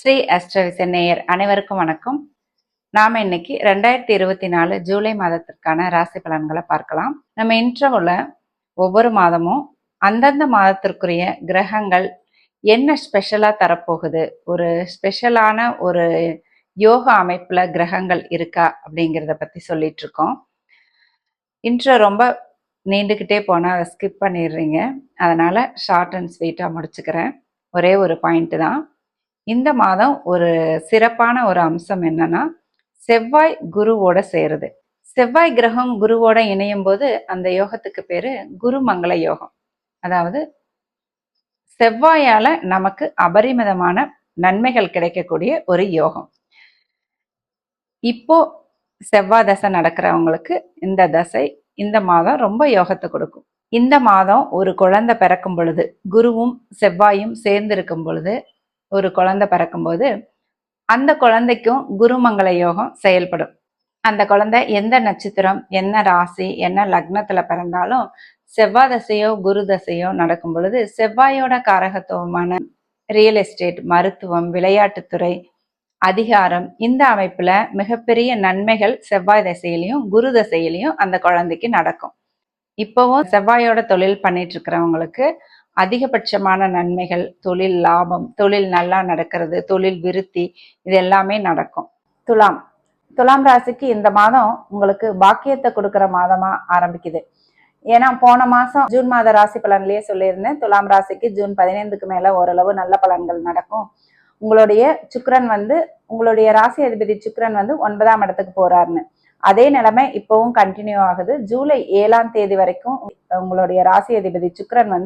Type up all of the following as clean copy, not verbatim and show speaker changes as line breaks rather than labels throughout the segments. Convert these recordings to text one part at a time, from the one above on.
ஸ்ரீ அஸ்ட்ரவிசன் நேயர் அனைவருக்கும் வணக்கம். நாம இன்னைக்கு 2024 ஜூலை மாதத்திற்கான ராசி பலன்களை பார்க்கலாம். நம்ம இன்ட்ரோவில் ஒவ்வொரு மாதமும் அந்தந்த மாதத்திற்குரிய கிரகங்கள் என்ன ஸ்பெஷலா தரப்போகுது, ஒரு ஸ்பெஷலான ஒரு யோகா அமைப்புல கிரகங்கள் இருக்கா அப்படிங்கிறத பத்தி சொல்லிட்டு இருக்கோம். இன்ட்ரோ ரொம்ப நீண்டுக்கிட்டே போனால் அதை ஸ்கிப் பண்ணிடுறீங்க. அதனால ஷார்ட் அண்ட் ஸ்வீட்டாக முடிச்சுக்கிறேன். ஒரே ஒரு பாயிண்ட் தான். இந்த மாதம் ஒரு சிறப்பான ஒரு அம்சம் என்னன்னா, செவ்வாய் குருவோட சேருது. செவ்வாய் கிரகம் குருவோட இணையும் போது அந்த யோகத்துக்கு பேரு குருமங்கள யோகம். அதாவது செவ்வாயால நமக்கு அபரிமிதமான நன்மைகள் கிடைக்கக்கூடிய ஒரு யோகம். இப்போ செவ்வாய் தசை நடக்கிறவங்களுக்கு இந்த தசை இந்த மாதம் ரொம்ப யோகத்தை கொடுக்கும். இந்த மாதம் ஒரு குழந்தை பிறக்கும் பொழுது, குருவும் செவ்வாயும் சேர்ந்து இருக்கும் பொழுது ஒரு குழந்தை பிறக்கும்போது அந்த குழந்தைக்கும் குருமங்கள யோகம் செயல்படும். அந்த குழந்தை எந்த நட்சத்திரம், என்ன ராசி, என்ன லக்னத்துல பிறந்தாலும் செவ்வாய் தசையோ குரு தசையோ நடக்கும் பொழுது செவ்வாயோட காரகத்துவமான ரியல் எஸ்டேட், மருத்துவம், விளையாட்டுத்துறை, அதிகாரம், இந்த அமைப்புல மிகப்பெரிய நன்மைகள் செவ்வாய் தசையிலையும் குரு தசையிலையும் அந்த குழந்தைக்கு நடக்கும். இப்போவும் செவ்வாயோட தொழில் பண்ணிட்டு இருக்கிறவங்களுக்கு அதிகபட்சமான நன்மைகள், தொழில் லாபம், தொழில் நல்லா நடக்கிறது, தொழில் விருத்தி, இது எல்லாமே நடக்கும். துலாம் ராசிக்கு இந்த மாதம் உங்களுக்கு பாக்கியத்தை கொடுக்கிற மாதமா ஆரம்பிக்குது. ஏன்னா போன மாசம் ஜூன் மாத ராசி பலன்லயே சொல்லியிருந்தேன், துலாம் ராசிக்கு ஜூன் 15க்கு மேல ஓரளவு நல்ல பலன்கள் நடக்கும். உங்களுடைய சுக்கிரன் உங்களுடைய ராசி அதிபதி சுக்கிரன் 9ஆம் இடத்துக்கு போறாருன்னு. அதே நிலைமை இப்பவும் கண்டினியூ ஆகுது. ஜூலை 7ஆம் தேதி வரைக்கும் உங்களுடைய ராசி அதிபதி சுக்கிரன்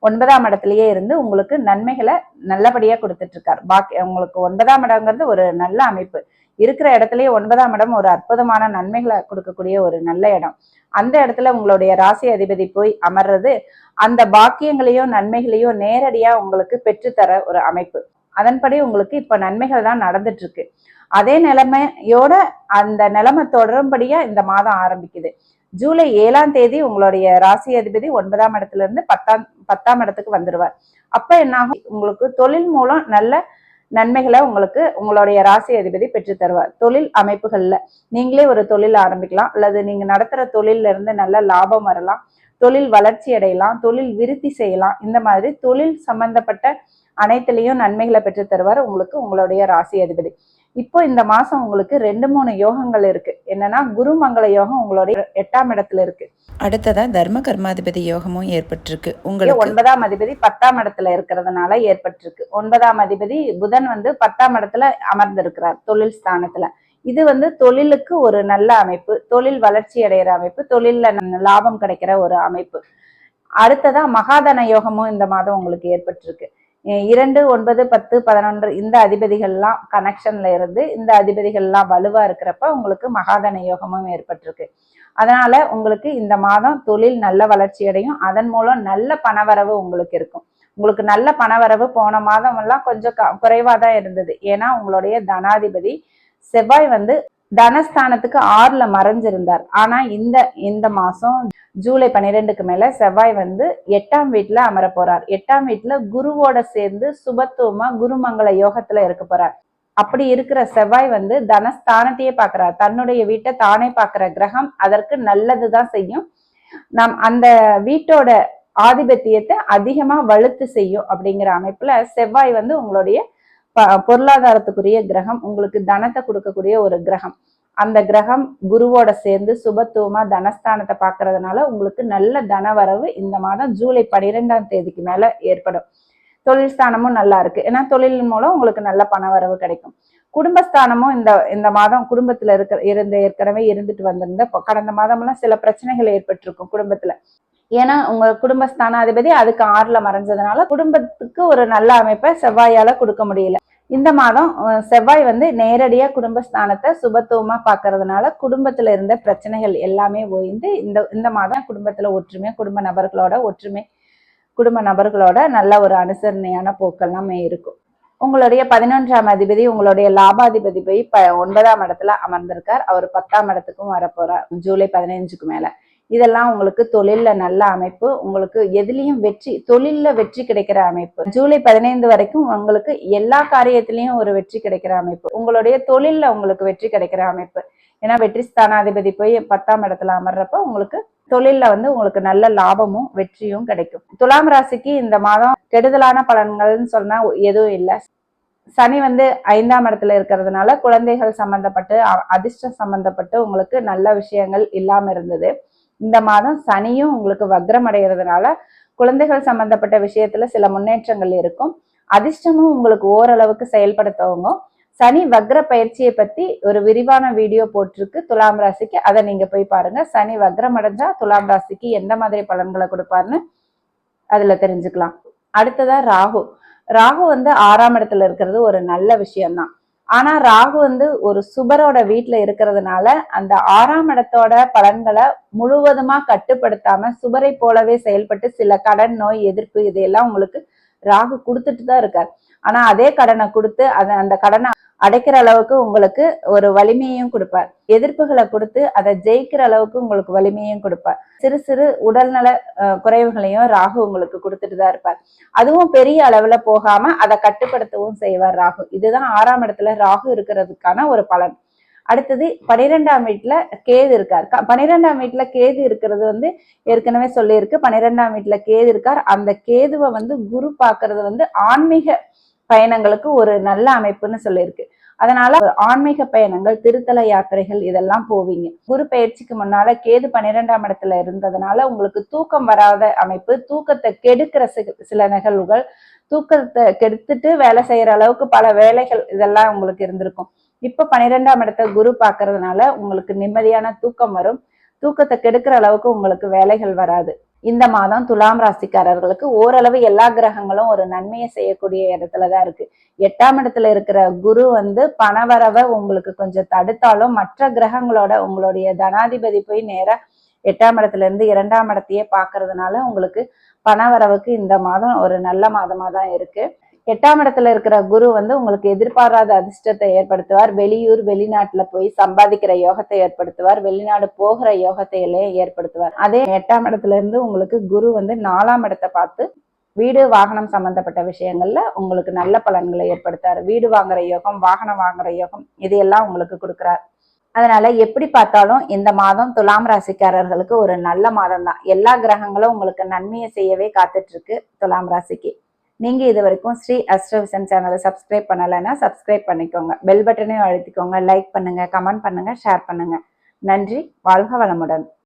9ஆம் இடத்துலயே இருந்து உங்களுக்கு நன்மைகளை நல்லபடியா கொடுத்துட்டு இருக்காரு. பாக்கி உங்களுக்கு 9ஆம் இடங்கிறது ஒரு நல்ல அமைப்பு. இருக்கிற இடத்துலயே 9ஆம் இடம் ஒரு அற்புதமான நன்மைகளை கொடுக்கக்கூடிய ஒரு நல்ல இடம். அந்த இடத்துல உங்களுடைய ராசி அதிபதி போய் அமர்றது அந்த பாக்கியங்களையோ நன்மைகளையோ நேரடியா உங்களுக்கு பெற்றுத்தர ஒரு அமைப்பு. அதன்படி உங்களுக்கு இப்ப நன்மைகள் தான் நடந்துட்டு இருக்கு. அதே நிலைமையோட அந்த நிலைமை தொடரும்படியா இந்த மாதம் ஆரம்பிக்குது. ஜூலை 7ஆம் தேதி உங்களுடைய ராசி அதிபதி 9ஆம் இடத்துல இருந்து 10ஆம் இடத்துக்கு வந்துருவார். அப்ப என்ன ஆகும், உங்களுக்கு தொழில் மூலம் நல்ல நன்மைகளை உங்களுக்கு உங்களுடைய ராசி அதிபதி பெற்று தருவார். தொழில் அமைப்புகள்ல நீங்களே ஒரு தொழில் ஆரம்பிக்கலாம், அல்லது நீங்க நடத்துற தொழில இருந்து நல்ல லாபம் வரலாம், தொழில் வளர்ச்சி அடையலாம், தொழில் விருத்தி செய்யலாம். இந்த மாதிரி தொழில் சம்பந்தப்பட்ட அனைத்துலயும் நன்மைகளை பெற்று தருவார் உங்களுக்கு உங்களுடைய ராசி அதிபதி. இப்போ இந்த மாசம் உங்களுக்கு 2-3 யோகங்கள் இருக்கு. என்னன்னா, குருமங்கள யோகம் உங்களுடைய 8ஆம் இடத்துல இருக்கு.
அடுத்ததா தர்ம கர்மாதிபதி யோகமும் ஏற்பட்டிருக்கு. உங்களுக்கு
9ஆம் அதிபதி 10ஆம் இடத்துல இருக்கிறதுனால ஏற்பட்டிருக்கு. 9ஆம் அதிபதி புதன் 10ஆம் இடத்துல அமர்ந்திருக்கிறார் தொழில் ஸ்தானத்துல. இது தொழிலுக்கு ஒரு நல்ல அமைப்பு, தொழில் வளர்ச்சி அடைகிற அமைப்பு, தொழில்ல லாபம் கிடைக்கிற ஒரு அமைப்பு. அடுத்ததா மகாதன யோகமும் இந்த மாதம் உங்களுக்கு ஏற்பட்டிருக்கு. 2, 9, 10, 11 இந்த அதிபதிகள்லாம் கனெக்ஷன்ல இருந்து இந்த அதிபதிகள்லாம் வலுவா இருக்கிறப்ப உங்களுக்கு மகாதன யோகமும் ஏற்பட்டிருக்கு. அதனால உங்களுக்கு இந்த மாதம் தொழில் நல்ல வளர்ச்சி அடையும். அதன் மூலம் நல்ல பணவரவு உங்களுக்கு இருக்கும். உங்களுக்கு நல்ல பணவரவு போன மாதம் எல்லாம் கொஞ்சம் குறைவா தான் இருந்தது. ஏன்னா உங்களுடைய தனாதிபதி செவ்வாய் தனஸ்தானத்துக்கு 6ல மறைஞ்சிருந்தார். ஆனா இந்த மாசம் ஜூலை 12க்கு மேல செவ்வாய் 8ஆம் வீட்டுல அமர போறார். 8ஆம் வீட்டுல குருவோட சேர்ந்து சுபத்துவமா குருமங்கள யோகத்துல இருக்க போறார். அப்படி இருக்கிற செவ்வாய் தனஸ்தானத்தையே பாக்குறார். தன்னுடைய வீட்டை தானே பாக்குற கிரகம் அதற்கு நல்லதுதான் செய்யும். நாம் அந்த வீட்டோட ஆதிபத்தியத்தை அதிகமா வலுத்து செய்யும். அப்படிங்கிற அமைப்புல செவ்வாய் உங்களுடைய பொருளாதாரத்துக்குரிய கிரகம், உங்களுக்கு தனத்தை கொடுக்கக்கூடிய ஒரு கிரகம். அந்த கிரகம் குருவோட சேர்ந்து சுபத்துவமா தனஸ்தானத்தை பாக்குறதுனால உங்களுக்கு நல்ல தனவரவு இந்த மாதம் ஜூலை 12ஆம் தேதிக்கு மேல ஏற்படும். தொழில் ஸ்தானமும் நல்லா இருக்கு. ஏன்னா தொழில் மூலம் உங்களுக்கு நல்ல பணவரவு கிடைக்கும். குடும்பஸ்தானமும் இந்த மாதம் குடும்பத்துல ஏற்கனவே இருந்துட்டு வந்திருந்த கடந்த மாதம் எல்லாம் சில பிரச்சனைகள் ஏற்பட்டிருக்கும் குடும்பத்துல. ஏன்னா உங்க குடும்பஸ்தானாதிபதி அதுக்கு 6ல மறைஞ்சதுனால குடும்பத்துக்கு ஒரு நல்ல அமைப்பை செவ்வாயால கொடுக்க முடியல. இந்த மாதம் செவ்வாய் நேரடியா குடும்பஸ்தானத்தை சுபத்துவமா பாக்குறதுனால குடும்பத்துல இருந்த பிரச்சனைகள் எல்லாமே ஓய்ந்து இந்த மாதம் குடும்பத்துல ஒற்றுமை, குடும்ப நபர்களோட நல்ல ஒரு அனுசரணையான போக்கெல்லாமே இருக்கும். உங்களுடைய 11ஆம் அதிபதி உங்களுடைய லாபாதிபதி போய் 9ஆம் இடத்துல அமர்ந்திருக்கார். அவர் 10ஆம் இடத்துக்கும் வரப்போறார் ஜூலை 15க்கு மேல. இதெல்லாம் உங்களுக்கு தொழில்ல நல்ல அமைப்பு, உங்களுக்கு எதுலயும் வெற்றி, தொழில்ல வெற்றி கிடைக்கிற அமைப்பு. ஜூலை 15 வரைக்கும் உங்களுக்கு எல்லா காரியத்திலையும் ஒரு வெற்றி கிடைக்கிற அமைப்பு, உங்களுடைய தொழில்ல உங்களுக்கு வெற்றி கிடைக்கிற அமைப்பு. ஏன்னா வெற்றி ஸ்தானாதிபதி போய் 10ஆம் இடத்துல அமர்றப்ப உங்களுக்கு தொழில்ல உங்களுக்கு நல்ல லாபமும் வெற்றியும் கிடைக்கும். துலாம் ராசிக்கு இந்த மாதம் கெடுதலான பலன்கள்னு சொன்னா எதுவும் இல்லை. சனி 5ஆம் இடத்துல இருக்கிறதுனால குழந்தைகள் சம்பந்தப்பட்டு அதிர்ஷ்டம் சம்பந்தப்பட்டு உங்களுக்கு நல்ல விஷயங்கள் இல்லாம இருந்தது. இந்த மாதம் சனியும் உங்களுக்கு வக்ரம் அடைகிறதுனால குழந்தைகள் சம்பந்தப்பட்ட விஷயத்துல சில முன்னேற்றங்கள் இருக்கும். அதிர்ஷ்டமும் உங்களுக்கு ஓரளவுக்கு செயல்பட துவங்கும். சனி வக்ர பயிற்சியை பத்தி ஒரு விரிவான வீடியோ போட்டிருக்கு துலாம் ராசிக்கு, அதை நீங்க போய் பாருங்க. சனி வக்ரம் அடைஞ்சா துலாம் ராசிக்கு எந்த மாதிரி பலன்களை கொடுப்பாருன்னு அதுல தெரிஞ்சுக்கலாம். அடுத்ததா ராகு. ராகு 6ஆம் இடத்துல இருக்கிறது ஒரு நல்ல விஷயம்தான். ஆனா ராகு ஒரு சுபரோட வீட்டுல இருக்கிறதுனால அந்த 6ஆம் இடத்தோட பலன்களை முழுவதுமா கட்டுப்படுத்தாம சுபரை போலவே செயல்பட்டு சில கடன், நோய், எதிர்ப்பு இதையெல்லாம் உங்களுக்கு ராகு கொடுத்துட்டு தான் இருக்காரு. ஆனா அதே கடனை கொடுத்து அந்த கடனை அடைக்கிற அளவுக்கு உங்களுக்கு ஒரு வலிமையும் கொடுப்பார். எதிர்ப்புகளை கொடுத்து அதை ஜெயிக்கிற அளவுக்கு உங்களுக்கு வலிமையும் கொடுப்பார். சிறு சிறு உடல்நல குறைவுகளையும் ராகு உங்களுக்கு கொடுத்துட்டு தான் இருப்பார். அதுவும் பெரிய அளவுல போகாம அதை கட்டுப்படுத்தவும் செய்வார் ராகு. இதுதான் 6ஆம் இடத்துல ராகு இருக்கிறதுக்கான ஒரு பலன். அடுத்தது 12ஆம் வீட்டுல கேது இருக்கார். 12ஆம் வீட்டுல கேது இருக்கிறது ஏற்கனவே சொல்லியிருக்கு. 12ஆம் வீட்டுல கேது இருக்கார். அந்த கேதுவை குரு பாக்குறது ஆன்மீக பயணங்களுக்கு ஒரு நல்ல அமைப்புன்னு சொல்லியிருக்கு. அதனால ஆன்மீக பயணங்கள், திருத்தல யாத்திரைகள் இதெல்லாம் போவீங்க. குரு பயிற்சிக்கு முன்னால கேது 12ஆம் இடத்துல இருந்ததுனால உங்களுக்கு தூக்கம் வராத அமைப்பு, தூக்கத்தை கெடுக்கிற சில நிகழ்வுகள், தூக்கத்தை கெடுத்துட்டு வேலை செய்யற அளவுக்கு பல வேலைகள் இதெல்லாம் உங்களுக்கு இருந்திருக்கும். இப்ப 12ஆம் இடத்தை குரு பாக்குறதுனால உங்களுக்கு நிம்மதியான தூக்கம் வரும். தூக்கத்தை கெடுக்கிற அளவுக்கு உங்களுக்கு வேலைகள் வராது. இந்த மாதம் துலாம் ராசிக்காரர்களுக்கு ஓரளவு எல்லா கிரகங்களும் ஒரு நன்மையை செய்யக்கூடிய இடத்துலதான் இருக்கு. 8ஆம் இடத்துல இருக்கிற குரு பணவரவை உங்களுக்கு கொஞ்சம் தடுத்தாலும் மற்ற கிரகங்களோட உங்களுடைய தனாதிபதி போய் நேரா 8ஆம் இடத்துல இருந்து 2ஆம் இடத்தையே பாக்குறதுனால உங்களுக்கு பணவரவுக்கு இந்த மாதம் ஒரு நல்ல மாதமா தான் இருக்கு. 8ஆம் இடத்துல இருக்கிற குரு உங்களுக்கு எதிர்பாராத அதிர்ஷ்டத்தை ஏற்படுத்துவார். வெளியூர், வெளிநாட்டுல போய் சம்பாதிக்கிற யோகத்தை ஏற்படுத்துவார். வெளிநாடு போகிற யோகத்தையிலே ஏற்படுத்துவார். அதே 8ஆம் இடத்துல இருந்து உங்களுக்கு குரு 4ஆம் இடத்தை பார்த்து வீடு, வாகனம் சம்பந்தப்பட்ட விஷயங்கள்ல உங்களுக்கு நல்ல பலன்களை ஏற்படுத்தாரு. வீடு வாங்குற யோகம், வாகனம் வாங்குற யோகம் இதையெல்லாம் உங்களுக்கு கொடுக்குறார். அதனால எப்படி பார்த்தாலும் இந்த மாதம் துலாம் ராசிக்காரர்களுக்கு ஒரு நல்ல மாதம் தான். எல்லா கிரகங்களும் உங்களுக்கு நன்மையை செய்யவே காத்துட்டு இருக்கு துலாம் ராசிக்கு. நீங்க இது வரைக்கும் ஸ்ரீ அஸ்ட்ரோவிஷன் சேனலை சப்ஸ்கிரைப் பண்ணலைன்னா சப்ஸ்கிரைப் பண்ணிக்கோங்க. பெல் பட்டனையும் அழுத்திக்கோங்க. லைக் பண்ணுங்க, கமெண்ட் பண்ணுங்க, ஷேர் பண்ணுங்க. நன்றி. வாழ்க வளமுடன்.